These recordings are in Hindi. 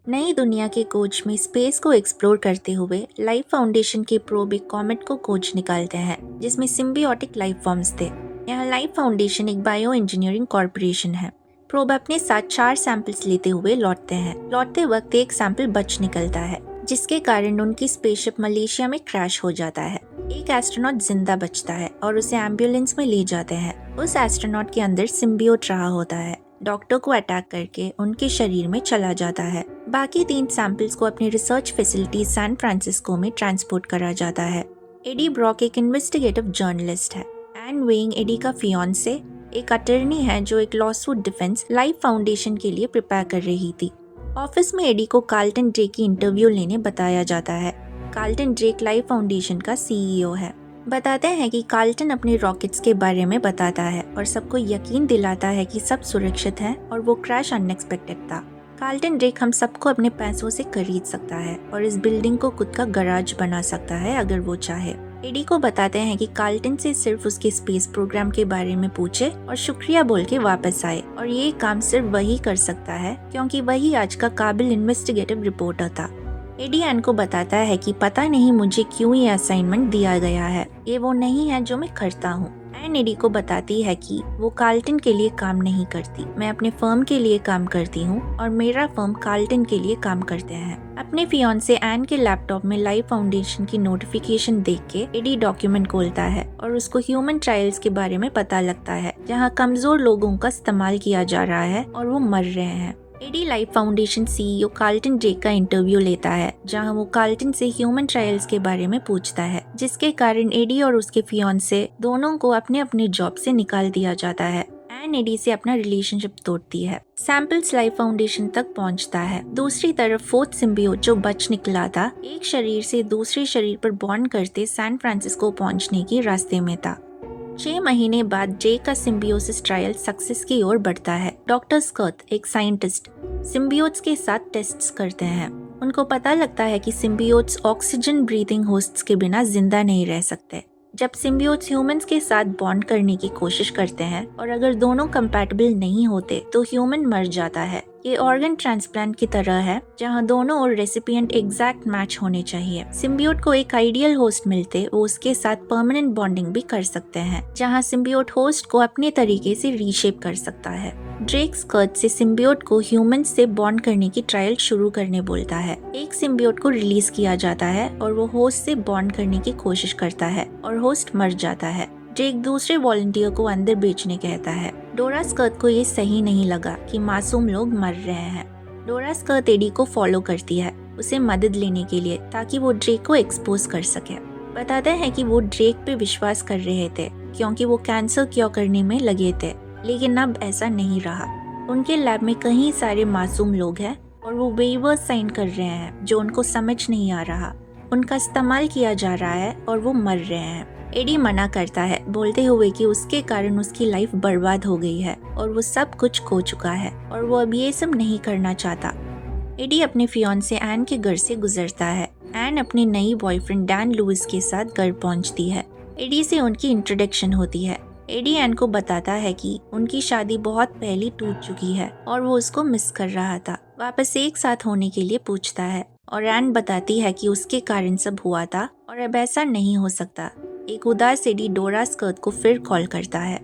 नई दुनिया के खोज में स्पेस को एक्सप्लोर करते हुए लाइफ फाउंडेशन के प्रोब एक कॉमेट को खोज निकालते हैं जिसमें सिम्बियोटिक लाइफ फॉर्म्स थे। यहाँ लाइफ फाउंडेशन एक बायो इंजीनियरिंग कॉर्पोरेशन है। प्रोब अपने साथ 4 सैंपल्स लेते हुए लौटते हैं। लौटते वक्त एक सैंपल बच निकलता है जिसके कारण उनकी स्पेसशिप मलेशिया में क्रैश हो जाता है। एक एस्ट्रोनॉट जिंदा बचता है और उसे एम्बुलेंस में ले जाते हैं। उस एस्ट्रोनॉट के अंदर सिम्बियोट रहा होता है। डॉक्टर को अटैक करके उनके शरीर में चला जाता है। बाकी 3 सैंपल्स को अपनी रिसर्च फैसिलिटी सैन फ्रांसिस्को में ट्रांसपोर्ट करा जाता है। एडी ब्रॉक एक इन्वेस्टिगेटिव जर्नलिस्ट है। एन वेइंग एडी का फियांसे एक अटर्नी है जो एक लॉसूट डिफेंस लाइफ फाउंडेशन के लिए प्रिपेयर कर रही थी। ऑफिस में एडी को कार्ल्टन ड्रेक की इंटरव्यू लेने बताया जाता है। कार्ल्टन ड्रेक लाइफ फाउंडेशन का सीईओ है। बताते हैं कि कार्ल्टन अपने रॉकेट्स के बारे में बताता है और सबको यकीन दिलाता है कि सब सुरक्षित है और वो क्रैश अनएक्सपेक्टेड था। कार्ल्टन ड्रेक हम सबको अपने पैसों से खरीद सकता है और इस बिल्डिंग को खुद का गराज बना सकता है अगर वो चाहे। एडी को बताते हैं कि कार्ल्टन से सिर्फ उसके स्पेस प्रोग्राम के बारे में पूछे और शुक्रिया बोल के वापस आए और ये काम सिर्फ वही कर सकता है क्योंकि वही आज का काबिल इन्वेस्टिगेटिव रिपोर्टर था। एडी एन को बताता है कि पता नहीं मुझे क्यों ये असाइनमेंट दिया गया है, ये वो नहीं है जो मैं करता हूँ। एन एडी को बताती है कि वो कार्ल्टन के लिए काम नहीं करती, मैं अपने फर्म के लिए काम करती हूँ और मेरा फर्म कार्ल्टन के लिए काम करते हैं। अपने फियांसे एन के लैपटॉप में लाइफ फाउंडेशन की नोटिफिकेशन देख के एडी डॉक्यूमेंट खोलता है और उसको ह्यूमन ट्रायल्स के बारे में पता लगता है जहाँ कमजोर लोगों का इस्तेमाल किया जा रहा है और वो मर रहे हैं। Eddie Life Foundation CEO Carlton Drake का इंटरव्यू लेता है जहां वो कार्ल्टन से ह्यूमन ट्रायल्स के बारे में पूछता है जिसके कारण एडी और उसके फियांसे दोनों को अपने अपने जॉब से निकाल दिया जाता है। एन एडी से अपना रिलेशनशिप तोड़ती है। सैंपल्स लाइफ फाउंडेशन तक पहुंचता है। दूसरी तरफ 4th सिम्बियोट जो बच निकला था एक शरीर से दूसरे शरीर पर बॉन्ड करते सैन फ्रांसिस्को पहुंचने के रास्ते में था। 6 महीने बाद जे का सिम्बियोसिस ट्रायल सक्सेस की ओर बढ़ता है। डॉक्टर स्कर्ट एक साइंटिस्ट सिम्बियोट्स के साथ टेस्ट्स करते हैं। उनको पता लगता है कि सिम्बियोट्स ऑक्सीजन ब्रीथिंग होस्ट्स के बिना जिंदा नहीं रह सकते। जब सिम्बियोट्स ह्यूमंस के साथ बॉन्ड करने की कोशिश करते हैं और अगर दोनों कंपैटिबल नहीं होते तो ह्यूमन मर जाता है। ये ऑर्गन ट्रांसप्लांट की तरह है जहां दोनों और रेसिपिएंट एग्जैक्ट मैच होने चाहिए। सिम्बियोट को एक आइडियल होस्ट मिलते वो उसके साथ परमानेंट बॉन्डिंग भी कर सकते हैं जहां सिम्बियोट होस्ट को अपने तरीके से रीशेप कर सकता है। ड्रेक स्कर्ट से सिम्बियोट को ह्यूमंस से बॉन्ड करने की ट्रायल शुरू करने बोलता है। एक सिम्बियोट को रिलीज किया जाता है और वो होस्ट से बॉन्ड करने की कोशिश करता है और होस्ट मर जाता है। ड्रेक दूसरे वॉलंटियर को अंदर बेचने कहता है। डोरा स्कर्ट को ये सही नहीं लगा कि मासूम लोग मर रहे हैं। डोरा स्कर्ट एडी को फॉलो करती है उसे मदद लेने के लिए ताकि वो ड्रेक को एक्सपोज कर सके। बताते हैं कि वो ड्रेक पे विश्वास कर रहे थे क्योंकि वो कैंसर क्योर करने में लगे थे, लेकिन अब ऐसा नहीं रहा। उनके लैब में कई सारे मासूम लोग हैं और वो वेवर्स साइन कर रहे हैं जो उनको समझ नहीं आ रहा। उनका इस्तेमाल किया जा रहा है और वो मर रहे हैं। एडी मना करता है बोलते हुए कि उसके कारण उसकी लाइफ बर्बाद हो गई है और वो सब कुछ खो चुका है और वो अब ये सब नहीं करना चाहता। एडी अपने फियांसे एन के घर से गुजरता है। एन अपने नई बॉयफ्रेंड डैन लुइस के साथ घर पहुंचती है। एडी से उनकी इंट्रोडक्शन होती है। एडी एन को बताता है कि उनकी शादी बहुत पहले टूट चुकी है और वो उसको मिस कर रहा था। वापस एक साथ होने के लिए पूछता है और एन बताती है कि उसके कारण सब हुआ था और अब ऐसा नहीं हो सकता। एक उदास एडी डोरा स्कर्ट को फिर कॉल करता है।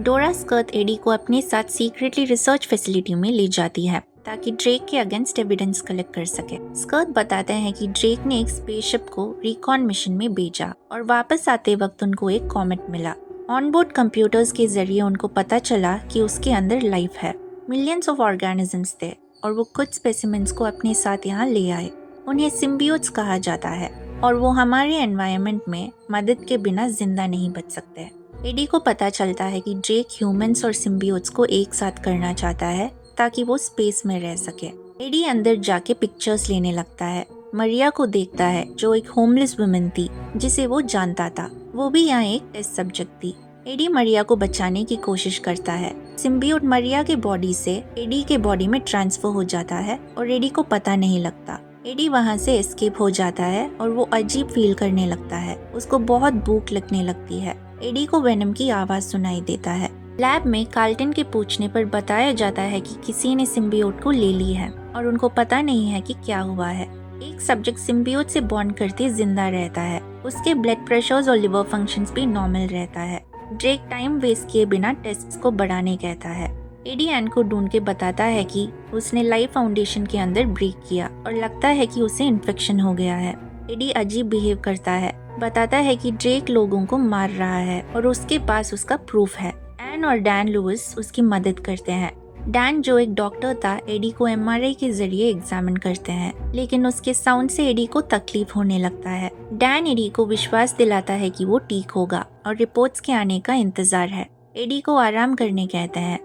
डोरा स्कर्ट एडी को अपने साथ सीक्रेटली रिसर्च फैसिलिटी में ले जाती है ताकि ड्रेक के अगेंस्ट एविडेंस कलेक्ट कर सके। स्कर्ट बताते हैं कि ड्रेक ने एक स्पेसशिप को रिकॉन मिशन में भेजा और वापस आते वक्त उनको एक कॉमेट मिला। ऑनबोर्ड कंप्यूटर्स के जरिए उनको पता चला कि उसके अंदर लाइफ है। मिलियंस ऑफ ऑर्गेनिजम्स थे और वो कुछ स्पेसिमेंट्स को अपने साथ यहाँ ले आए। उन्हें सिम्बियोट्स कहा जाता है और वो हमारे एनवायरनमेंट में मदद के बिना जिंदा नहीं बच सकते। एडी को पता चलता है कि ड्रेक ह्यूमंस और सिम्बियोट्स को एक साथ करना चाहता है ताकि वो स्पेस में रह सके। एडी अंदर जाके पिक्चर्स लेने लगता है। मरिया को देखता है जो एक होमलेस वुमन थी जिसे वो जानता था। वो भी यहाँ एक टेस्ट सब्जेक्ट थी। एडी मरिया को बचाने की कोशिश करता है। सिम्बियोट मरिया के बॉडी से एडी के बॉडी में ट्रांसफर हो जाता है और एडी को पता नहीं लगता। एडी वहाँ से एस्केप हो जाता है और वो अजीब फील करने लगता है। उसको बहुत भूख लगने लगती है। एडी को वेनम की आवाज सुनाई देता है। लैब में कार्ल्टन के पूछने पर बताया जाता है कि किसी ने सिम्बियोट को ले ली है। और उनको पता नहीं है कि क्या हुआ है। एक सब्जेक्ट सिम्बियोट से बॉन्ड करते जिंदा रहता है। उसके ब्लड प्रेशर्स और लिवर फंक्शंस भी नॉर्मल रहता है। ड्रेक टाइम वेस्ट किए बिना टेस्ट्स को बढ़ाने कहता है। एडी एन को ढूंढ के बताता है कि उसने लाइफ फाउंडेशन के अंदर ब्रेक किया और लगता है कि उसे इन्फेक्शन हो गया है। एडी अजीब बिहेव करता है, बताता है कि ड्रेक लोगों को मार रहा है और उसके पास उसका प्रूफ है। एन और डैन लुइस उसकी मदद करते हैं। डैन जो एक डॉक्टर था, एडी को एमआरआई के जरिए एग्जामिन करते हैं, लेकिन उसके साउंड से एडी को तकलीफ होने लगता है। डैन एडी को विश्वास दिलाता है कि वो ठीक होगा और रिपोर्ट्स के आने का इंतजार है। एडी को आराम करने कहते हैं।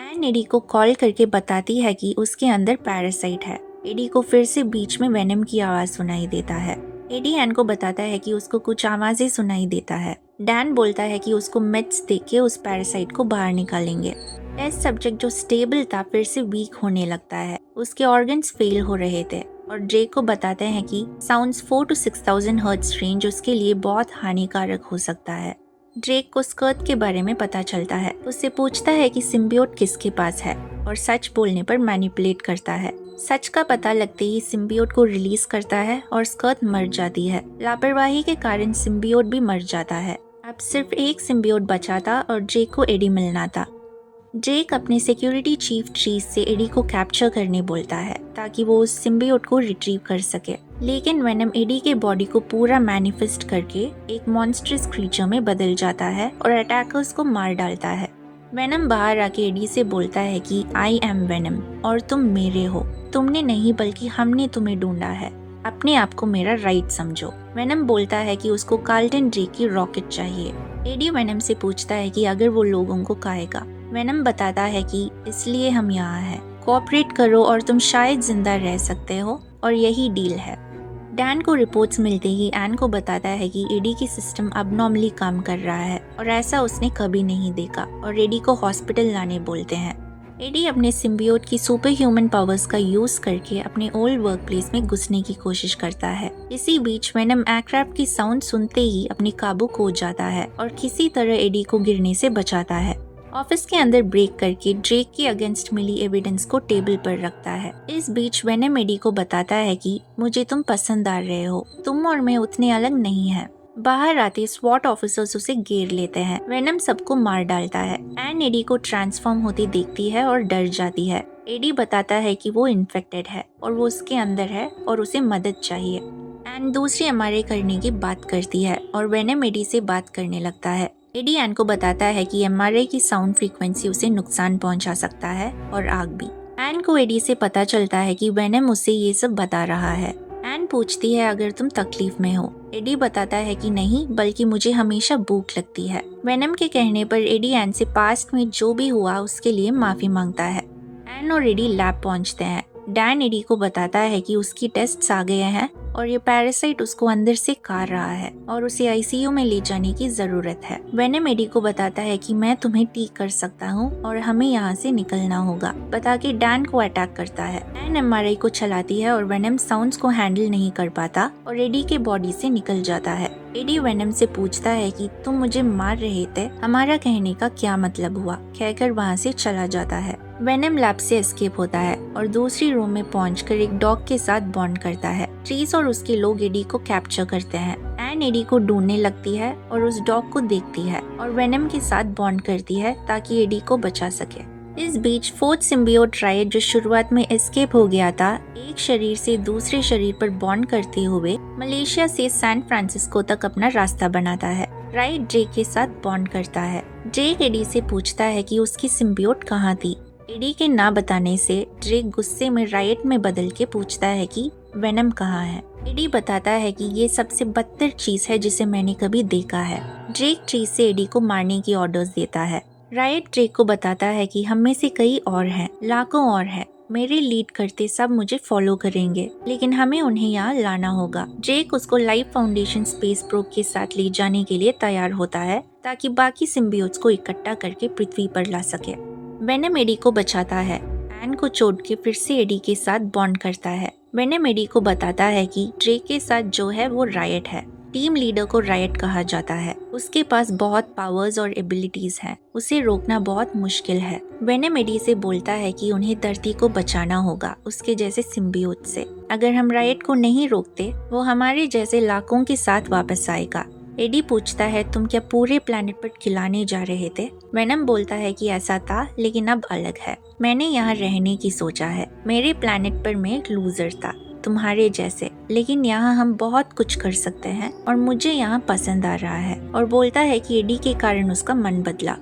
एन एडी को कॉल करके बताती है कि उसके अंदर पैरासाइट है। एडी को फिर से बीच में वेनम की आवाज सुनाई देता है। एडी एन को बताता है कि उसको कुछ आवाजें सुनाई देता है। डैन बोलता है कि उसको मेड्स दे के उस पैरासाइट को बाहर निकालेंगे। टेस्ट सब्जेक्ट जो स्टेबल था फिर से वीक होने लगता है। उसके ऑर्गन्स फेल हो रहे थे और ड्रेक को बताते हैं कि साउंड्स 4 to 6000 हर्ट्ज रेंज उसके लिए बहुत हानिकारक हो सकता है। ड्रेक को स्कर्ट के बारे में पता चलता है। उससे पूछता है कि सिम्बियोट किसके पास है और सच बोलने पर मैनिपुलेट करता है। सच का पता लगते ही सिम्बियोट को रिलीज करता है और स्कर्ट मर जाती है। लापरवाही के कारण सिम्बियोट भी मर जाता है। अब सिर्फ एक सिम्बियोट बचा था और ड्रेक को एडी मिलना था। ड्रेक अपने सिक्योरिटी चीफ ट्रीज से एडी को कैप्चर करने बोलता है ताकि वो उस सिम्बियोट को रिट्रीव कर सके, लेकिन वेनम एडी के बॉडी को पूरा मैनिफेस्ट करके एक मॉन्स्ट्रस क्रीचर में बदल जाता है और अटैकर्स को मार डालता है। वेनम बाहर आके एडी से बोलता है कि आई एम वेनम और तुम मेरे हो। तुमने नहीं बल्कि हमने तुम्हें ढूंढा है। अपने आप को मेरा राइट समझो। वेनम बोलता है कि उसको कार्ल्टन ड्रेक की रॉकेट चाहिए। एडी वेनम से पूछता है कि अगर वो लोगों को खाएगा। वेनम बताता है कि इसलिए हम यहाँ हैं। कोऑपरेट करो और तुम शायद जिंदा रह सकते हो और यही डील है। डैन को रिपोर्ट्स मिलते ही एन को बताता है कि एडी की सिस्टम अबनॉर्मली काम कर रहा है और ऐसा उसने कभी नहीं देखा और एडी को हॉस्पिटल लाने बोलते हैं। एडी अपने सिम्बियोट की सुपर ह्यूमन पावर्स का यूज करके अपने ओल्ड वर्क प्लेस में घुसने की कोशिश करता है। इसी बीच वेनम एयरक्राफ्ट की साउंड सुनते ही अपने काबू खो जाता है और किसी तरह एडी को गिरने से बचाता है। ऑफिस के अंदर ब्रेक करके ड्रेक के अगेंस्ट मिली एविडेंस को टेबल पर रखता है। इस बीच वेनम एडी को बताता है कि मुझे तुम पसंद आ रहे हो, तुम और मैं उतने अलग नहीं हैं। बाहर आते स्वॉट ऑफिसर्स उसे घेर लेते हैं। वेनम सबको मार डालता है। एन एडी को ट्रांसफॉर्म होती देखती है और डर जाती है। एडी बताता है कि वो इन्फेक्टेड है और वो उसके अंदर है और उसे मदद चाहिए। एन दूसरी एमआरआई करने की बात करती है और वेनम एडी से बात करने लगता है। एडी एन को बताता है कि एमआरआई की साउंड फ्रीक्वेंसी उसे नुकसान पहुंचा सकता है और आग भी। एन को एडी से पता चलता है कि वेनम उसे ये सब बता रहा है। एन पूछती है अगर तुम तकलीफ में हो। एडी बताता है कि नहीं, बल्कि मुझे हमेशा भूख लगती है। वेनम के कहने पर एडी एन से पास्ट में जो भी हुआ उसके लिए माफी मांगता है। एन और एडी लैब पहुंचते हैं। डैन एडी को बताता है कि उसकी टेस्ट्स आ गए हैं और ये पैरासाइट उसको अंदर से खा रहा है और उसे आईसीयू में ले जाने की जरूरत है। वेनम एडी को बताता है कि मैं तुम्हें ठीक कर सकता हूँ और हमें यहाँ से निकलना होगा, बता के डैन को अटैक करता है। डैन एमआरआई को चलाती है और वेनम साउंड्स को हैंडल नहीं कर पाता और एडी के बॉडी से निकल जाता है। एडी वेनम से पूछता है कि तुम मुझे मार रहे थे, हमारा कहने का क्या मतलब हुआ, कहकर वहाँ से चला जाता है। वेनम लैब से एस्केप होता है और दूसरी रूम में पहुंचकर एक डॉग के साथ बॉन्ड करता है। ट्रीस और उसके लोग एडी को कैप्चर करते हैं। एन एडी को ढूंढने लगती है और उस डॉग को देखती है और वेनम के साथ बॉन्ड करती है ताकि एडी को बचा सके। इस बीच फोर्थ सिम्बियोट रायट जो शुरुआत में एस्केप हो गया था, एक शरीर से दूसरे शरीर पर बॉन्ड करते हुए मलेशिया से सैन फ्रांसिस्को तक अपना रास्ता बनाता है। रायट ड्रेक के साथ बॉन्ड करता है। ड्रेक एडी से पूछता है कि उसकी सिम्बियोट कहाँ थी। एडी के ना बताने से ड्रेक गुस्से में रायट में बदल के पूछता है कि वेनम कहाँ है। एडी बताता है कि ये सबसे बदतर चीज है जिसे मैंने कभी देखा है। ड्रेक ट्री से एडी को मारने की ऑर्डर्स देता है। रायट ड्रेक को बताता है कि हम में से कई और हैं, लाखों और हैं। मेरे लीड करते सब मुझे फॉलो करेंगे, लेकिन हमें उन्हें यहाँ लाना होगा। ड्रेक उसको लाइफ फाउंडेशन स्पेस प्रोब के साथ ले जाने के लिए तैयार होता है ताकि बाकी सिम्बियोट्स को इकट्ठा करके पृथ्वी पर ला सके। वेनम एडी को बचाता है। एन को छोड़ के फिर से एडी के साथ बॉन्ड करता है। वेनम एडी को बताता है कि ड्रेक के साथ जो है वो रायट है। टीम लीडर को रायट कहा जाता है। उसके पास बहुत पावर्स और एबिलिटीज हैं। उसे रोकना बहुत मुश्किल है। वेनम एडी से बोलता है कि उन्हें धरती को बचाना होगा उसके जैसे सिम्बियोट से। अगर हम रायट को नहीं रोकते वो हमारे जैसे लाखों के साथ वापस आएगा। एडी पूछता है तुम क्या पूरे प्लेनेट पर खिलाने जा रहे थे? वेनम बोलता है कि ऐसा था लेकिन अब अलग है। मैंने यहाँ रहने की सोचा है। मेरे प्लेनेट पर मैं एक लूजर था तुम्हारे जैसे, लेकिन यहाँ हम बहुत कुछ कर सकते हैं और मुझे यहाँ पसंद आ रहा है। और बोलता है कि एडी के कारण उसका मन बदला।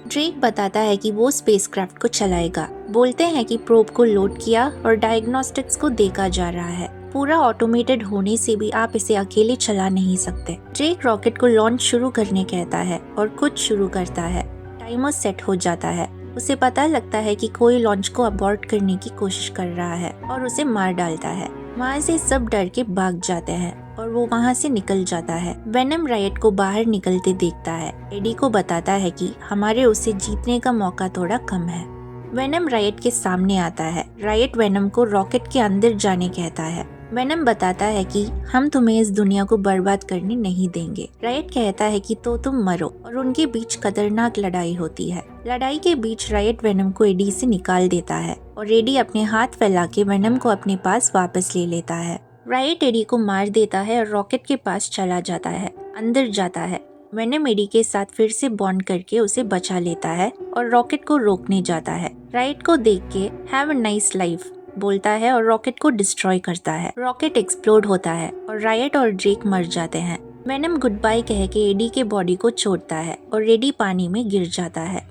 ड्रेक बताता है कि वो स्पेसक्राफ्ट को चलाएगा। बोलते हैं कि प्रोब को लोड किया और डायग्नोस्टिक्स को देखा जा रहा है। पूरा ऑटोमेटेड होने से भी आप इसे अकेले चला नहीं सकते। ड्रेक रॉकेट को लॉन्च शुरू करने कहता है और खुद शुरू करता है। टाइमर सेट हो जाता है। उसे पता लगता है कि कोई लॉन्च को अबॉर्ट करने की कोशिश कर रहा है और उसे मार डालता है। वहाँ से सब डर के भाग जाते हैं और वो वहाँ से निकल जाता है। वेनम रायट को बाहर निकलते देखता है। एडी को बताता है कि हमारे उसे जीतने का मौका थोड़ा कम है। वेनम रायट के सामने आता है। रायट वेनम को रॉकेट के अंदर जाने कहता है। वेनम बताता है कि हम तुम्हें इस दुनिया को बर्बाद करने नहीं देंगे। रायट कहता है कि तो तुम मरो और उनके बीच खतरनाक लड़ाई होती है। लड़ाई के बीच रायट वेनम को एडी से निकाल देता है और एडी अपने हाथ फैला के वेनम को अपने पास वापस ले लेता है। रायट एडी को मार देता है और रॉकेट के पास चला जाता है, अंदर जाता है। वेनम एडी के साथ फिर से बॉन्ड करके उसे बचा लेता है और रॉकेट को रोकने जाता है। रायट को देख के हैव अ नाइस लाइफ बोलता है और रॉकेट को डिस्ट्रॉय करता है। रॉकेट एक्सप्लोड होता है और रायट और ड्रेक मर जाते हैं। वेनम गुड बाय कह के एडी के बॉडी को छोड़ता है और एडी पानी में गिर जाता है।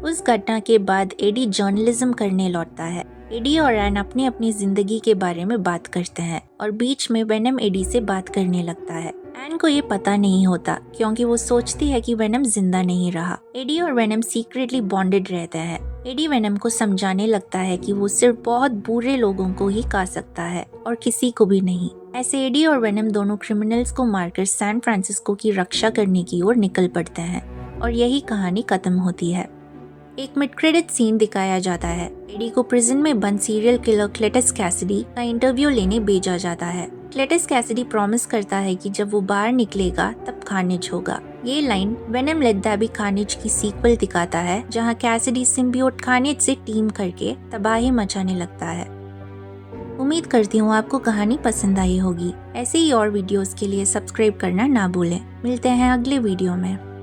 उस घटना के बाद एडी जर्नलिज्म करने लौटता है। एडी और एन अपनी अपनी जिंदगी के बारे में बात करते हैं और बीच में वेनम एडी से बात करने लगता है। एन को ये पता नहीं होता क्योंकि वो सोचती है कि वेनम जिंदा नहीं रहा। एडी और वेनम सीक्रेटली बॉन्डेड रहते हैं। एडी वेनम को समझाने लगता है कि वो सिर्फ बहुत बुरे लोगों को ही खा सकता है और किसी को भी नहीं। ऐसे एडी और वेनम दोनों क्रिमिनल्स को मारकर सैन फ्रांसिस्को की रक्षा करने की ओर निकल पड़ते हैं और यही कहानी खत्म होती है। एक मिड क्रेडिट सीन दिखाया जाता है। एडी को प्रिजन में बंद सीरियल किलर क्लेटस कैसिडी का इंटरव्यू लेने भेजा जाता है। क्लेटस कैसिडी प्रॉमिस करता है कि जब वो बाहर निकलेगा तब खानिज होगा। ये लाइन Venom Let There Be Carnage की सीक्वल दिखाता है, जहां कैसिडी सिम्बियोट कार्नेज से टीम करके तबाही मचाने लगता है। उम्मीद करती हूँ आपको कहानी पसंद आई होगी। ऐसे ही और वीडियोस के लिए सब्सक्राइब करना ना भूलें। मिलते हैं अगले वीडियो में।